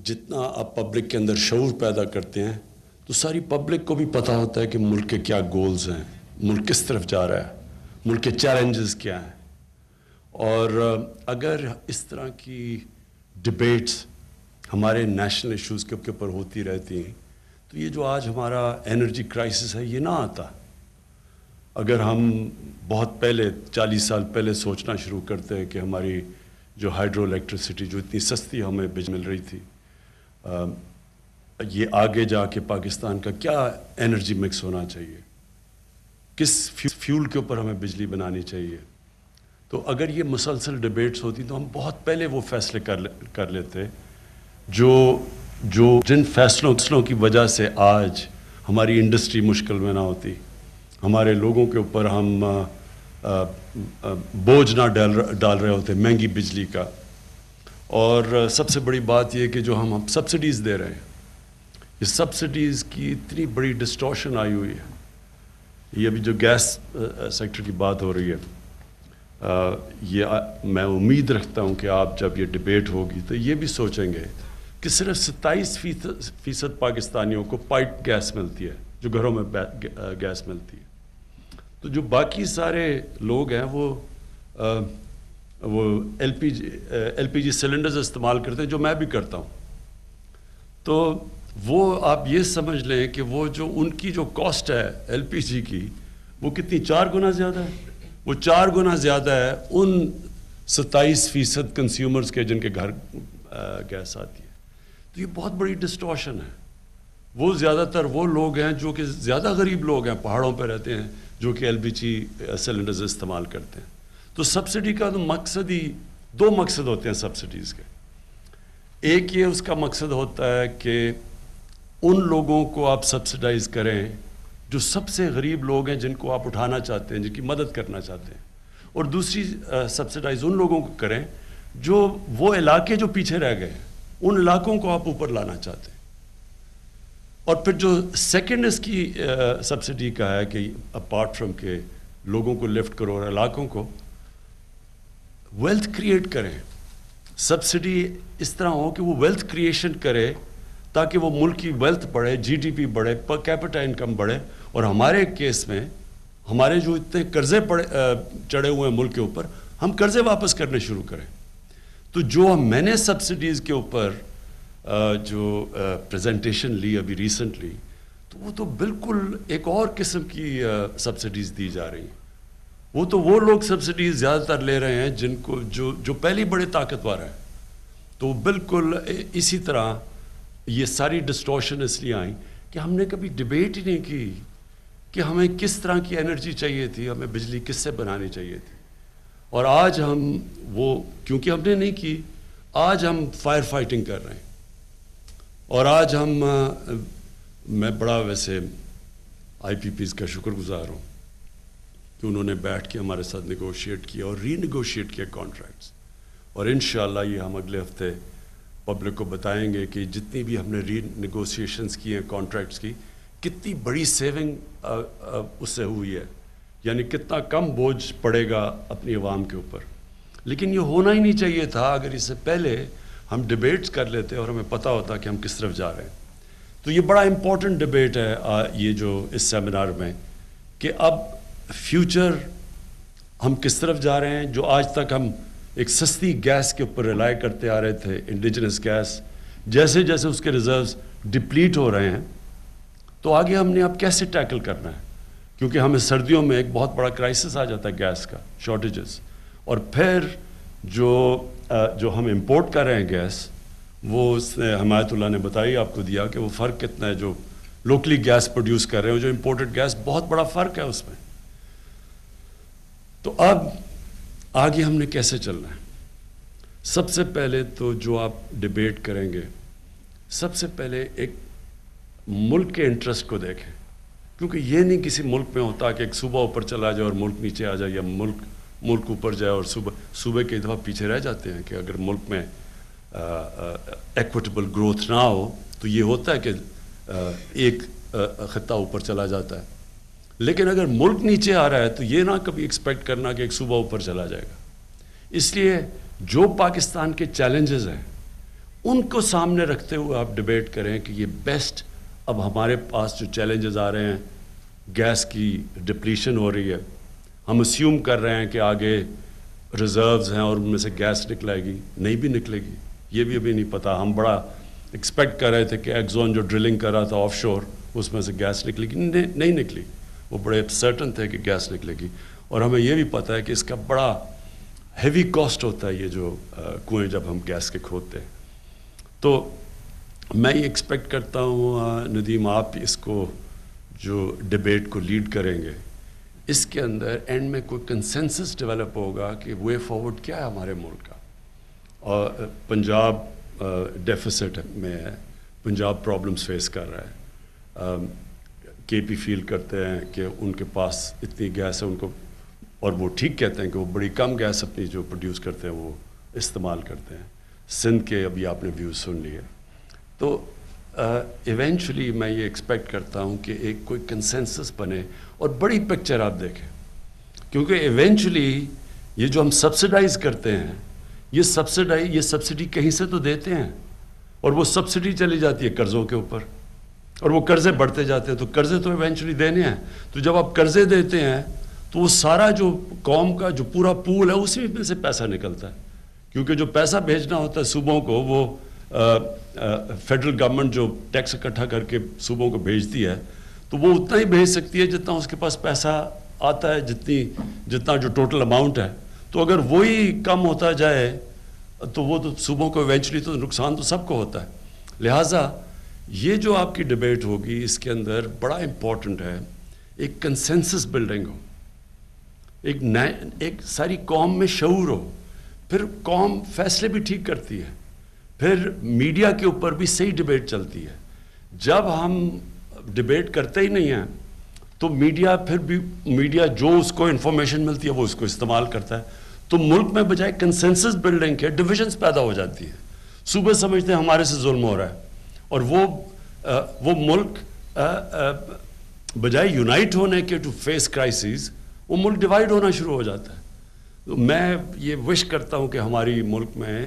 جتنا آپ پبلک کے اندر شعور پیدا کرتے ہیں تو ساری پبلک کو بھی پتہ ہوتا ہے کہ ملک کے کیا گولز ہیں، ملک کس طرف جا رہا ہے، ملک کے چیلنجز کیا ہیں. اور اگر اس طرح کی ڈبیٹس ہمارے نیشنل ایشوز کے اوپر ہوتی رہتی ہیں تو یہ جو آج ہمارا انرجی کرائسس ہے یہ نہ آتا. اگر ہم بہت پہلے 40 سال پہلے سوچنا شروع کرتے ہیں کہ ہماری جو ہائیڈرو الیکٹریسٹی جو اتنی سستی ہمیں بجلی مل رہی تھی، یہ آگے جا کے پاکستان کا کیا انرجی مکس ہونا چاہیے، کس فیول کے اوپر ہمیں بجلی بنانی چاہیے، تو اگر یہ مسلسل ڈیبیٹس ہوتی تو ہم بہت پہلے وہ فیصلے کر لیتے جو جن فیصلوں کی وجہ سے آج ہماری انڈسٹری مشکل میں نہ ہوتی، ہمارے لوگوں کے اوپر ہم بوجھ نہ ڈال رہے ہوتے مہنگی بجلی کا. اور سب سے بڑی بات یہ کہ جو ہم سبسڈیز دے رہے ہیں، یہ سبسڈیز کی اتنی بڑی ڈسٹورشن آئی ہوئی ہے. یہ ابھی جو گیس سیکٹر کی بات ہو رہی ہے، یہ میں امید رکھتا ہوں کہ آپ جب یہ ڈیبیٹ ہوگی تو یہ بھی سوچیں گے کہ صرف 27% پاکستانیوں کو پائپ گیس ملتی ہے، جو گھروں میں گیس ملتی ہے. تو جو باقی سارے لوگ ہیں وہ ایل پی جی سلنڈرز استعمال کرتے ہیں، جو میں بھی کرتا ہوں. تو وہ آپ یہ سمجھ لیں کہ وہ جو ان کی جو کاسٹ ہے ایل پی جی کی، وہ کتنی 4 گنا زیادہ ہے. وہ 4 گنا زیادہ ہے ان 27% کنزیومرز کے جن کے گھر گیس آتی ہے. تو یہ بہت بڑی ڈسٹورشن ہے. وہ زیادہ تر وہ لوگ ہیں جو کہ زیادہ غریب لوگ ہیں، پہاڑوں پہ رہتے ہیں، جو کہ ایل پی جی سلنڈرز استعمال کرتے ہیں. تو سبسڈی کا تو مقصد ہی 2 مقصد ہوتے ہیں سبسڈیز کے. ایک یہ اس کا مقصد ہوتا ہے کہ ان لوگوں کو آپ سبسڈائز کریں جو سب سے غریب لوگ ہیں، جن کو آپ اٹھانا چاہتے ہیں، جن کی مدد کرنا چاہتے ہیں. اور دوسری سبسڈائز ان لوگوں کو کریں جو وہ علاقے جو پیچھے رہ گئے ہیں، ان علاقوں کو آپ اوپر لانا چاہتے ہیں. اور پھر جو سیکنڈ اس کی سبسڈی کا ہے کہ اپارٹ فرام کہ لوگوں کو لفٹ کرو اور علاقوں کو ویلتھ کریٹ کریں. سبسڈی اس طرح ہو کہ وہ ویلتھ کریشن کرے تاکہ وہ ملک کی ویلتھ بڑھے، جی ڈی پی بڑھے، پر کیپٹا انکم بڑھے. اور ہمارے کیس میں ہمارے جو اتنے قرضے چڑھے ہوئے ہیں ملک کے اوپر، ہم قرضے واپس کرنے شروع کریں. تو جو میں نے سبسڈیز کے اوپر جو پریزنٹیشن لی ابھی ریسنٹلی، تو وہ تو بالکل ایک اور قسم کی سبسڈیز دی جا رہی ہیں. وہ تو وہ لوگ سبسڈیز زیادہ تر لے رہے ہیں جن کو جو پہلی بڑے طاقتور ہیں. تو بالکل اسی طرح یہ ساری ڈسٹورشن اس لیے آئیں کہ ہم نے کبھی ڈیبیٹ ہی نہیں کی کہ ہمیں کس طرح کی انرجی چاہیے تھی، ہمیں بجلی کس سے بنانی چاہیے تھی. اور آج ہم وہ کیونکہ ہم نے نہیں کی، آج ہم فائر فائٹنگ کر رہے ہیں. اور آج میں بڑا ویسے آئی پی پیز کا شکر گزار ہوں کہ انہوں نے بیٹھ کے ہمارے ساتھ نیگوشیٹ کیا اور ری نیگوشیٹ کیا کانٹریکٹس. اور انشاءاللہ یہ ہم اگلے ہفتے پبلک کو بتائیں گے کہ جتنی بھی ہم نے ری نیگوشیشنز کی ہیں کانٹریکٹس کی، کتنی بڑی سیونگ اس سے ہوئی ہے، یعنی کتنا کم بوجھ پڑے گا اپنی عوام کے اوپر. لیکن یہ ہونا ہی نہیں چاہیے تھا اگر اس سے پہلے ہم ڈیبیٹس کر لیتے اور ہمیں پتہ ہوتا کہ ہم کس طرف جا رہے ہیں. تو یہ بڑا امپورٹنٹ ڈیبیٹ ہے یہ جو اس سیمینار میں، کہ اب فیوچر ہم کس طرف جا رہے ہیں. جو آج تک ہم ایک سستی گیس کے اوپر ریلائی کرتے آ رہے تھے، انڈیجنس گیس، جیسے جیسے اس کے ریزروز ڈپلیٹ ہو رہے ہیں، تو آگے ہم نے اب کیسے ٹیکل کرنا ہے. کیونکہ ہمیں سردیوں میں ایک بہت بڑا کرائسس آ جاتا ہے گیس کا، شارٹیجز. اور پھر جو ہم امپورٹ کر رہے ہیں گیس، وہ اس نے حمایت اللہ نے بتائی آپ کو دیا کہ وہ فرق کتنا ہے. جو لوکلی گیس پروڈیوس کر رہے ہیں جو امپورٹڈ گیس، بہت بڑا فرق ہے اس میں. تو اب آگے ہم نے کیسے چلنا ہے؟ سب سے پہلے تو جو آپ ڈیبیٹ کریں گے، سب سے پہلے ایک ملک کے انٹرسٹ کو دیکھیں. کیونکہ یہ نہیں کسی ملک میں ہوتا کہ ایک صوبہ اوپر چلا جائے اور ملک نیچے آ جائے، یا ملک اوپر جائے اور صوبے کئی دفعہ پیچھے رہ جاتے ہیں. کہ اگر ملک میں ایکویٹیبل گروتھ نہ ہو تو یہ ہوتا ہے کہ ایک خطہ اوپر چلا جاتا ہے. لیکن اگر ملک نیچے آ رہا ہے تو یہ نہ کبھی ایکسپیکٹ کرنا کہ ایک صوبہ اوپر چلا جائے گا. اس لیے جو پاکستان کے چیلنجز ہیں ان کو سامنے رکھتے ہوئے آپ ڈیبیٹ کریں کہ یہ بیسٹ، اب ہمارے پاس جو چیلنجز آ رہے ہیں، گیس کی ڈپلیشن ہو رہی ہے، ہم اسیوم کر رہے ہیں کہ آگے ریزروز ہیں اور ان میں سے گیس نکلے گی، نہیں بھی نکلے گی، یہ بھی ابھی نہیں پتہ. ہم بڑا ایکسپیکٹ کر رہے تھے کہ ایکزون جو ڈرلنگ کر رہا تھا آف شور اس میں سے گیس نکلے گی، نہیں نکلی. وہ بڑے سرٹن تھے کہ گیس نکلے گی، اور ہمیں یہ بھی پتہ ہے کہ اس کا بڑا ہیوی کاسٹ ہوتا ہے یہ جو کنویں جب ہم گیس کے کھودتے ہیں. تو میں یہ ایکسپیکٹ کرتا ہوں ندیم، آپ اس کو جو ڈیبیٹ کو لیڈ کریں گے، اس کے اندر اینڈ میں کوئی کنسنسس ڈیولپ ہوگا کہ وے فارورڈ کیا ہے ہمارے ملک کا. اور پنجاب ڈیفیسٹ میں ہے، پنجاب پرابلمس فیس کر رہا ہے. کے پی فیل کرتے ہیں کہ ان کے پاس اتنی گیس ہے ان کو، اور وہ ٹھیک کہتے ہیں کہ وہ بڑی کم گیس اپنی جو پروڈیوس کرتے ہیں وہ استعمال کرتے ہیں. سندھ کے ابھی آپ نے ویوز سن لیے. تو ایونچولی میں یہ ایکسپیکٹ کرتا ہوں کہ ایک کوئی کنسنسس بنے اور بڑی پکچر آپ دیکھیں، کیونکہ ایونچولی یہ جو ہم سبسڈائز کرتے ہیں، یہ سبسڈی کہیں سے تو دیتے ہیں، اور وہ سبسڈی چلی جاتی ہے قرضوں کے اوپر، اور وہ قرضے بڑھتے جاتے ہیں. تو قرضے تو ایونچولی دینے ہیں. تو جب آپ قرضے دیتے ہیں تو وہ سارا جو قوم کا جو پورا پول ہے اسی میں سے پیسہ نکلتا ہے، کیونکہ جو پیسہ بھیجنا ہوتا ہے صوبوں کو، وہ فیڈرل گورنمنٹ جو ٹیکس اکٹھا کر کے صوبوں کو بھیجتی ہے، تو وہ اتنا ہی بھیج سکتی ہے جتنا اس کے پاس پیسہ آتا ہے، جتنا جو ٹوٹل اماؤنٹ ہے. تو اگر وہی کم ہوتا جائے تو وہ تو صوبوں کو ایونچولی تو نقصان تو سب کو ہوتا ہے. لہٰذا یہ جو آپ کی ڈیبیٹ ہوگی اس کے اندر بڑا امپورٹنٹ ہے ایک کنسنسس بلڈنگ ہو، ایک ساری قوم میں شعور ہو، پھر قوم فیصلے بھی ٹھیک کرتی ہے، پھر میڈیا کے اوپر بھی صحیح ڈیبیٹ چلتی ہے. جب ہم ڈیبیٹ کرتے ہی نہیں ہیں تو میڈیا جو اس کو انفارمیشن ملتی ہے وہ اس کو استعمال کرتا ہے. تو ملک میں بجائے کنسنسس بلڈنگ کے ڈویژنز پیدا ہو جاتی ہیں. صوبے سمجھتے ہیں ہمارے سے ظلم ہو رہا ہے، اور وہ ملک بجائے یونائٹ ہونے کے ٹو فیس کرائسز، وہ ملک ڈیوائیڈ ہونا شروع ہو جاتا ہے. تو میں یہ وش کرتا ہوں کہ ہماری ملک میں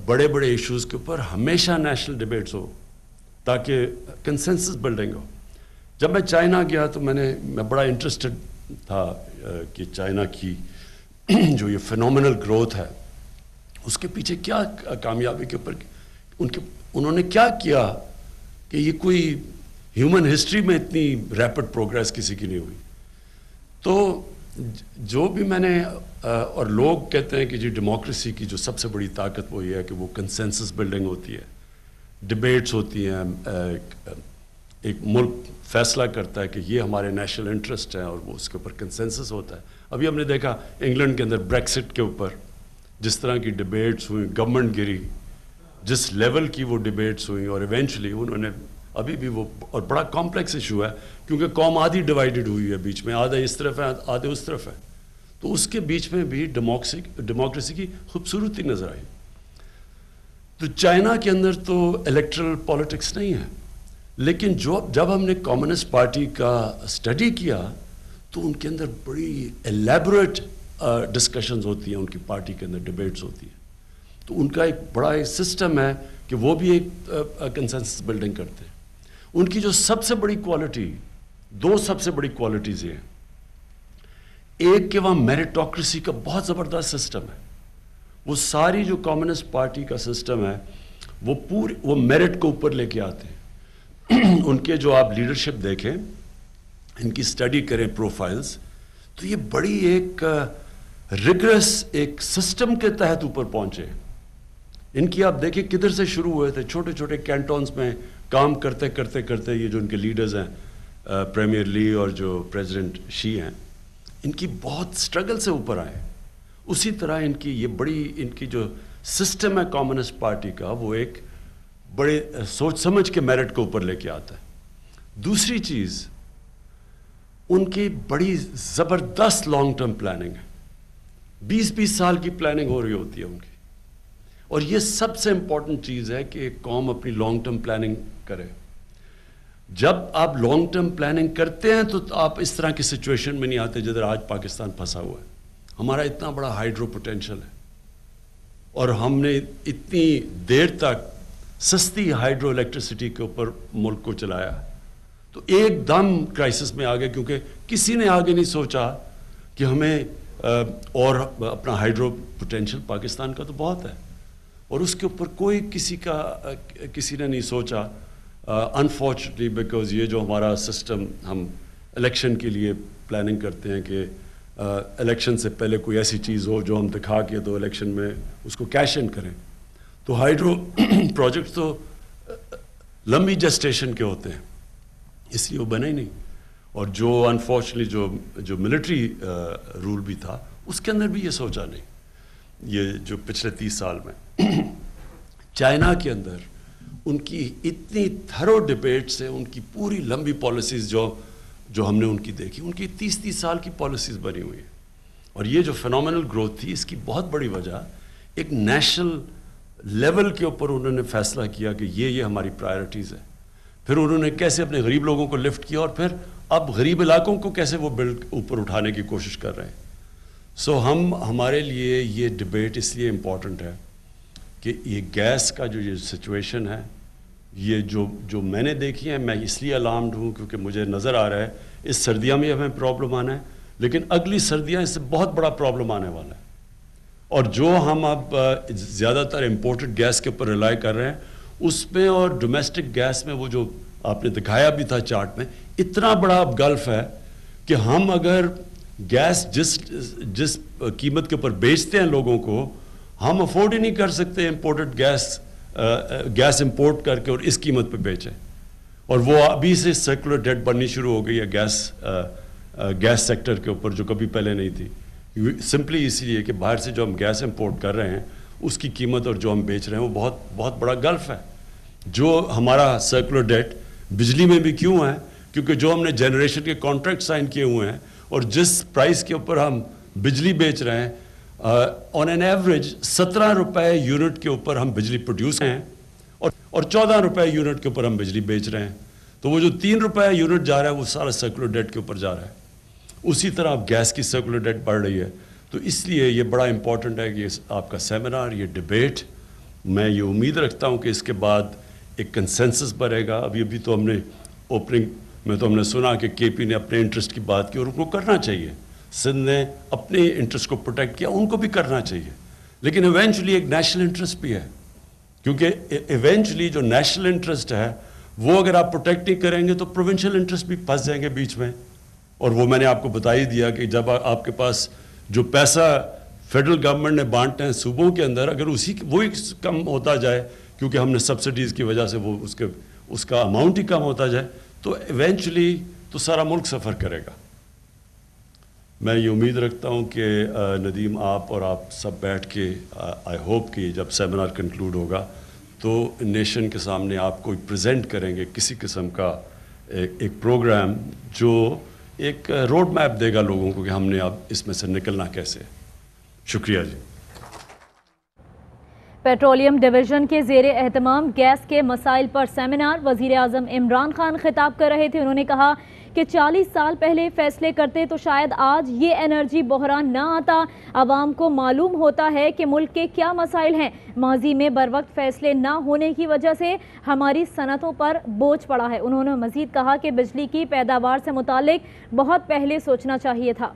بڑے بڑے ایشوز کے اوپر ہمیشہ نیشنل ڈیبیٹس ہو تاکہ کنسنسس بلڈنگ ہو. جب میں چائنا گیا تو میں بڑا انٹرسٹڈ تھا کہ چائنا کی جو یہ فینومینل گروتھ ہے اس کے پیچھے کیا کامیابی کے اوپر انہوں نے کیا کیا کہ یہ کوئی ہیومن ہسٹری میں اتنی ریپڈ پروگریس کسی کی نہیں ہوئی. تو جو بھی میں نے اور لوگ کہتے ہیں کہ جی ڈیموکریسی کی جو سب سے بڑی طاقت وہ یہ ہے کہ وہ کنسنسس بلڈنگ ہوتی ہے، ڈیبیٹس ہوتی ہیں، ایک ملک فیصلہ کرتا ہے کہ یہ ہمارے نیشنل انٹرسٹ ہیں اور وہ اس کے اوپر کنسنسس ہوتا ہے. ابھی ہم نے دیکھا انگلینڈ کے اندر بریکسٹ کے اوپر جس طرح کی ڈیبیٹس ہوئیں، گورنمنٹ گری، جس لیول کی وہ ڈیبیٹس ہوئیں، اور ایونچولی انہوں نے ابھی بھی وہ، اور بڑا کمپلیکس ایشو ہے کیونکہ قوم آدھی ڈیوائیڈڈ ہوئی ہے، بیچ میں آدھے اس طرف ہے آدھے اس طرف ہے. تو اس کے بیچ میں بھی ڈیموکریسی کی خوبصورتی نظر آئی. تو چائنا کے اندر تو الیکٹرل پالیٹکس نہیں ہے، لیکن جب ہم نے کمیونسٹ پارٹی کا اسٹڈی کیا تو ان کے اندر بڑی ایلیبریٹ ڈسکشنز ہوتی ہیں، ان کی پارٹی کے اندر ڈیبیٹس ہوتی ہیں. تو ان کا ایک بڑا سسٹم ہے کہ وہ بھی ایک کنسنسس بلڈنگ کرتے ہیں. ان کی جو سب سے بڑی کوالٹی، دو سب سے بڑی کوالٹیز یہ ہیں. ایک کہ وہاں میریٹوکریسی کا بہت زبردست سسٹم ہے. وہ ساری جو کمیونسٹ پارٹی کا سسٹم ہے وہ میرٹ کو اوپر لے کے آتے ہیں. ان کے جو آپ لیڈرشپ دیکھیں، ان کی اسٹڈی کریں پروفائلز، تو یہ بڑی ایک ریگرس ایک سسٹم کے تحت اوپر پہنچے. ان کی آپ دیکھیں کدھر سے شروع ہوئے تھے، چھوٹے چھوٹے کینٹونز میں کام کرتے کرتے کرتے یہ جو ان کے لیڈرز ہیں پریمیئر لی اور جو پریزیڈنٹ شی ہیں، ان کی بہت سٹرگل سے اوپر آئے. اسی طرح ان کی یہ بڑی ان کی جو سسٹم ہے کمیونسٹ پارٹی کا، وہ ایک بڑے سوچ سمجھ کے میرٹ کو اوپر لے کے آتا ہے. دوسری چیز، ان کی بڑی زبردست لانگ ٹرم پلاننگ ہے. 20 سال کی پلاننگ ہو رہی ہوتی ہے ان کی. اور یہ سب سے امپورٹنٹ چیز ہے کہ ایک قوم اپنی لانگ ٹرم پلاننگ کرے. جب آپ لانگ ٹرم پلاننگ کرتے ہیں تو آپ اس طرح کی سچویشن میں نہیں آتے جدھر آج پاکستان پھنسا ہوا ہے. ہمارا اتنا بڑا ہائیڈرو پوٹینشل ہے اور ہم نے اتنی دیر تک سستی ہائیڈرو الیکٹریسٹی کے اوپر ملک کو چلایا تو ایک دم کرائسس میں آ گئے، کیونکہ کسی نے آگے نہیں سوچا کہ ہمیں اور اپنا ہائیڈرو پوٹینشیل پاکستان کا تو بہت ہے، اور اس کے اوپر کوئی کسی نے نہیں سوچا. انفارچونیٹلی بیکاز یہ جو ہمارا سسٹم، ہم الیکشن کے لیے پلاننگ کرتے ہیں کہ الیکشن سے پہلے کوئی ایسی چیز ہو جو ہم دکھا کے تو الیکشن میں اس کو کیش ان کریں، تو ہائیڈرو پروجیکٹ تو لمبی جسٹیشن کے ہوتے ہیں، اس لیے وہ بنے ہی نہیں. اور جو انفارچونیٹلی جو ملٹری رول بھی تھا اس کے اندر بھی یہ سوچا نہیں. یہ جو پچھلے 30 سال میں چائنا کے اندر ان کی اتنی تھرو ڈبیٹ سے ان کی پوری لمبی پالیسیز جو ہم نے ان کی دیکھی، ان کی 30 سال کی پالیسیز بنی ہوئی ہیں. اور یہ جو فینومینل گروتھ تھی، اس کی بہت بڑی وجہ ایک نیشنل لیول کے اوپر انہوں نے فیصلہ کیا کہ یہ ہماری پرائرٹیز ہے. پھر انہوں نے کیسے اپنے غریب لوگوں کو لفٹ کیا، اور پھر اب غریب علاقوں کو کیسے وہ بلڈ اوپر اٹھانے کی کوشش کر رہے ہیں. سو ہمارے لیے یہ ڈبیٹ اس لیے امپورٹنٹ ہے کہ یہ گیس کا جو یہ سچویشن ہے، یہ جو میں نے دیکھی ہے، میں اس لیے الارمڈ ہوں کیونکہ مجھے نظر آ رہا ہے اس سردیاں میں ہمیں پرابلم آنا ہے، لیکن اگلی سردیاں اس سے بہت بڑا پرابلم آنے والا ہے. اور جو ہم اب زیادہ تر امپورٹڈ گیس کے اوپر ریلائی کر رہے ہیں، اس میں اور ڈومیسٹک گیس میں وہ جو آپ نے دکھایا بھی تھا چارٹ میں، اتنا بڑا اب گلف ہے کہ ہم اگر گیس جس قیمت کے اوپر بیچتے ہیں لوگوں کو، ہم افورڈ ہی نہیں کر سکتے امپورٹڈ گیس امپورٹ کر کے اور اس قیمت پہ بیچیں. اور وہ ابھی سے سرکولر ڈیٹ بننی شروع ہو گئی ہے گیس سیکٹر کے اوپر، جو کبھی پہلے نہیں تھی. سمپلی اس لیے کہ باہر سے جو ہم گیس امپورٹ کر رہے ہیں اس کی قیمت اور جو ہم بیچ رہے ہیں وہ بہت بہت بڑا گلف ہے. جو ہمارا سرکولر ڈیٹ بجلی میں بھی کیوں ہے، کیونکہ جو ہم نے جنریشن کے کانٹریکٹ سائن کیے ہوئے ہیں اور جس پرائس کے اوپر ہم بجلی بیچ رہے ہیں، آن این ایوریج 17 روپے یونٹ کے اوپر ہم بجلی پروڈیوس ہیں اور 14 روپے یونٹ کے اوپر ہم بجلی بیچ رہے ہیں. تو وہ جو 3 روپے یونٹ جا رہا ہے وہ سارا سرکولر ڈیٹ کے اوپر جا رہا ہے. اسی طرح اب گیس کی سرکولر ڈیٹ بڑھ رہی ہے. تو اس لیے یہ بڑا امپورٹنٹ ہے کہ آپ کا سیمینار، یہ ڈبیٹ، میں یہ امید رکھتا ہوں کہ اس کے بعد ایک کنسنسس بنے گا. ابھی تو ہم نے اوپننگ میں تو ہم نے سنا کہ کے پی نے اپنے انٹرسٹ کی بات کی اور ان کو کرنا چاہیے. سندھ نے اپنے انٹرسٹ کو پروٹیکٹ کیا، ان کو بھی کرنا چاہیے. لیکن ایونچولی ایک نیشنل انٹرسٹ بھی ہے، کیونکہ ایونچولی جو نیشنل انٹرسٹ ہے وہ اگر آپ پروٹیکٹ نہیں کریں گے تو پروونشل انٹرسٹ بھی پھنس جائیں گے بیچ میں. اور وہ میں نے آپ کو بتا ہی دیا کہ جب آپ کے پاس جو پیسہ فیڈرل گورنمنٹ نے بانٹے ہیں صوبوں کے اندر، اگر وہی کم ہوتا جائے کیونکہ ہم نے سبسڈیز کی وجہ سے وہ اس کا اماؤنٹ ہی کم ہوتا جائے، تو ایونچولی تو سارا ملک سفر کرے گا. میں یہ امید رکھتا ہوں کہ ندیم آپ اور آپ سب بیٹھ کے آئی ہوپ کہ جب سیمینار کنکلوڈ ہوگا تو نیشن کے سامنے آپ کو پریزنٹ کریں گے کسی قسم کا ایک پروگرام جو ایک روڈ میپ دے گا لوگوں کو کہ ہم نے اب اس میں سے نکلنا کیسے. شکریہ جی. پیٹرولیم ڈویژن کے زیر اہتمام گیس کے مسائل پر سیمینار، وزیر اعظم عمران خان خطاب کر رہے تھے. انہوں نے کہا کہ 40 سال پہلے فیصلے کرتے تو شاید آج یہ انرجی بحران نہ آتا. عوام کو معلوم ہوتا ہے کہ ملک کے کیا مسائل ہیں. ماضی میں بروقت فیصلے نہ ہونے کی وجہ سے ہماری صنعتوں پر بوجھ پڑا ہے. انہوں نے مزید کہا کہ بجلی کی پیداوار سے متعلق بہت پہلے سوچنا چاہیے تھا.